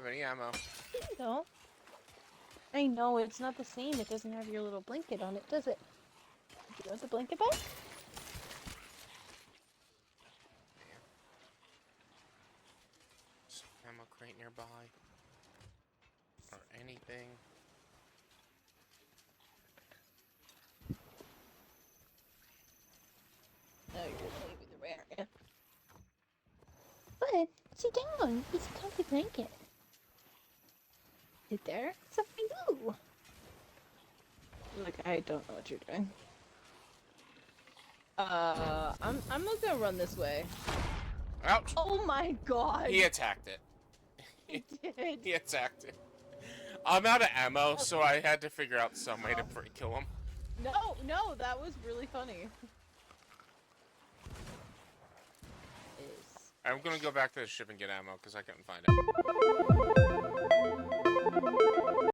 have any ammo. You don't. I know, it's not the same. It doesn't have your little blanket on it, does it? Do you want the blanket back? Some ammo crate nearby. Or anything. No, you're gonna leave me the rare area. But sit down. It's a comfy blanket. Sit there. It's up for you. Look, I don't know what you're doing. I'm gonna run this way. Ouch! Oh my god! He attacked it. He did. He attacked it. I'm out of ammo, so I had to figure out some way to kill him. No, that was really funny. I'm gonna go back to the ship and get ammo because I couldn't find it.